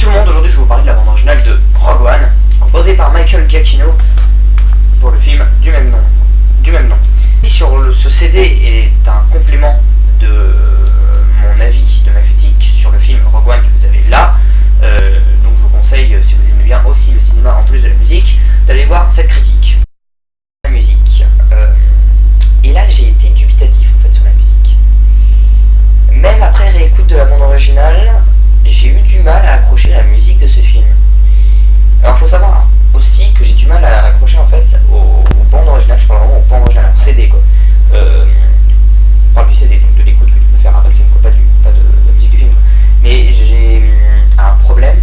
tout le monde, aujourd'hui je vais vous parler de la bande originale de Rogue One, composée par Michael Giacchino pour le film du même nom. Ce CD est un complément de mon avis, de ma critique sur le film Rogue One que vous avez là. Donc je vous conseille, si vous aimez bien aussi le cinéma en plus de la musique, d'aller voir cette critique. La musique. Et là j'ai été dubitatif en fait sur la musique. Même après réécoute de la bande originale, j'ai eu du mal à accrocher à la musique de ce film. Alors faut savoir aussi que j'ai du mal à accrocher en fait aux bandes originales, je parle vraiment aux bandes originales, en CD quoi. On parle du CD, donc de l'écoute que tu peux faire après le film, quoi, pas de la musique du film. Quoi. Mais j'ai un problème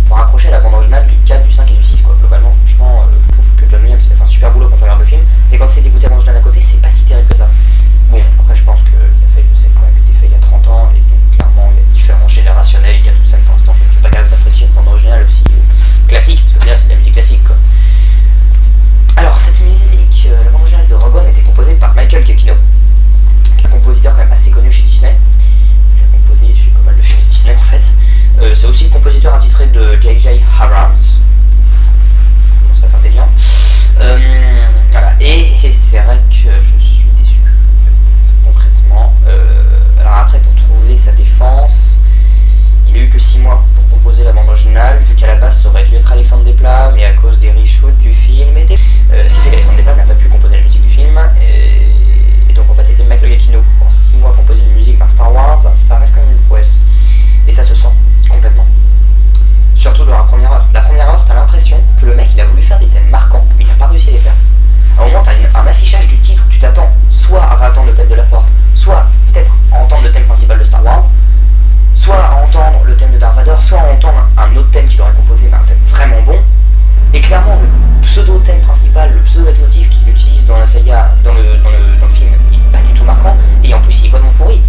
pour accrocher à la bande originale du 4, du 5 et du 6 quoi. Globalement, franchement, je trouve que John Williams a fait un super boulot quand on regarde le film, mais quand c'est d'écouter la bande originale à côté, c'est pas si terrible que ça. Bon, après je pense que c'est quand même été fait il y a 30 ans, et donc clairement il y a différents générationnels, il y a tout ça, mais pour l'instant je ne suis pas capable d'apprécier une bande originale aussi classique, parce que là c'est de la musique classique quoi. Alors cette musique, la bande originale de Rogue One était composée par Michael Giacchino, qui est un compositeur quand même assez connu chez Disney. Il a composé chez pas mal de films de Disney en fait. C'est aussi le compositeur attitré de J.J. Abrams. Bon, ça fait bien. Voilà. Et c'est vrai que je suis déçu en fait, concrètement. Alors après, pour trouver sa défense, il a eu que 6 mois pour composer la bande originale, vu qu'à la base ça aurait dû être Alexandre Desplat, mais à cause des reshoots du film, ce qui fait qu'Alexandre Desplat n'a pas pu composer la musique du film, et donc en fait c'était Michael Giacchino. En 6 mois composer une musique d'un Star Wars, ça reste quand même une prouesse, et ça se sent complètement. Surtout dans la première heure. La première heure, t'as l'impression que le mec il a voulu faire des thèmes marquants, mais il n'a pas réussi à les faire. À un moment, t'as un affichage du titre, tu t'attends soit à réentendre le thème de la Force, soit peut-être à entendre le thème principal de Star Wars, soit à entendre le thème de Darth Vader, soit à entendre un autre thème qu'il aurait composé, mais un thème vraiment bon. Et clairement, le pseudo-thème principal, le pseudo-leitmotiv qu'il utilise dans la saga, dans le film, il n'est pas du tout marquant, et en plus il est complètement pourri.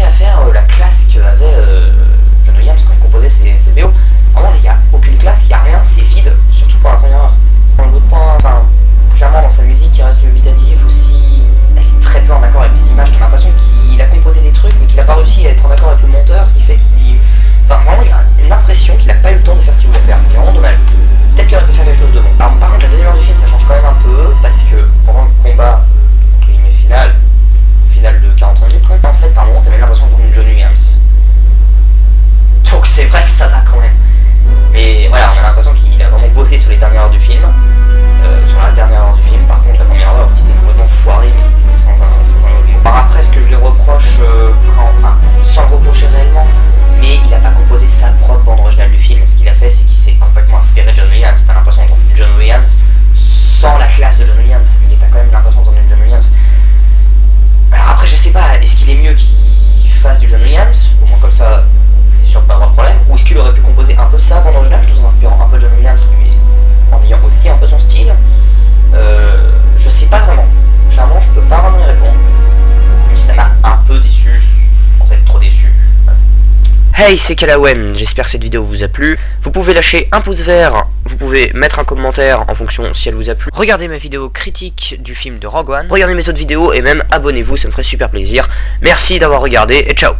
À faire la classe qu'avait John Williams quand il composait ses BO. Vraiment, il n'y a aucune classe, il n'y a rien, c'est vide, surtout pour la première heure. L'autre point, enfin, clairement dans sa musique, il reste dubitatif aussi, elle est très peu en accord avec les images. T'as l'impression qu'il a composé des trucs, mais qu'il n'a pas réussi à être en accord avec le monteur, ce qui fait qu'il. Enfin, vraiment, il y a une impression qu'il n'a pas eu le temps de faire ce qu'il voulait faire, ce qui est vraiment dommage. Peut-être qu'il aurait pu faire quelque chose de bon. Alors, par contre, la deuxième heure du film, ça change quand même un peu, parce que pendant le combat, entre guillemets, final de 40 minutes, en fait par moment t'as même l'impression d'entendre une John Williams. Donc c'est vrai que ça va quand même. Mais voilà, on a l'impression qu'il a vraiment bossé sur les dernières heures du film. Sur la dernière heure du film, par contre la première heure, il s'est complètement foiré, mais sans un autre mot. Alors après ce que je lui reproche, sans le reprocher réellement, mais il n'a pas composé sa propre bande originale du film. Ce qu'il a fait, c'est qu'il s'est complètement inspiré de John Williams. T'as l'impression d'entendre une John Williams sans la classe de John Williams, mais t'as quand même l'impression d'entendre une John Williams. Alors après je sais pas, est-ce qu'il est mieux qu'il fasse du John Williams, au moins comme ça il est sûr de pas avoir de problème, ou est-ce qu'il aurait pu composer un peu sa bande originale tout en inspirant un peu John Williams mais en ayant aussi un peu son style. Je sais pas vraiment, clairement je peux pas vraiment y répondre, mais ça m'a un peu déçu, sans être trop déçu. Hey, c'est Calawen, j'espère que cette vidéo vous a plu. Vous pouvez lâcher un pouce vert, vous pouvez mettre un commentaire en fonction si elle vous a plu. Regardez ma vidéo critique du film de Rogue One, regardez mes autres vidéos et même abonnez-vous, ça me ferait super plaisir. Merci d'avoir regardé et ciao.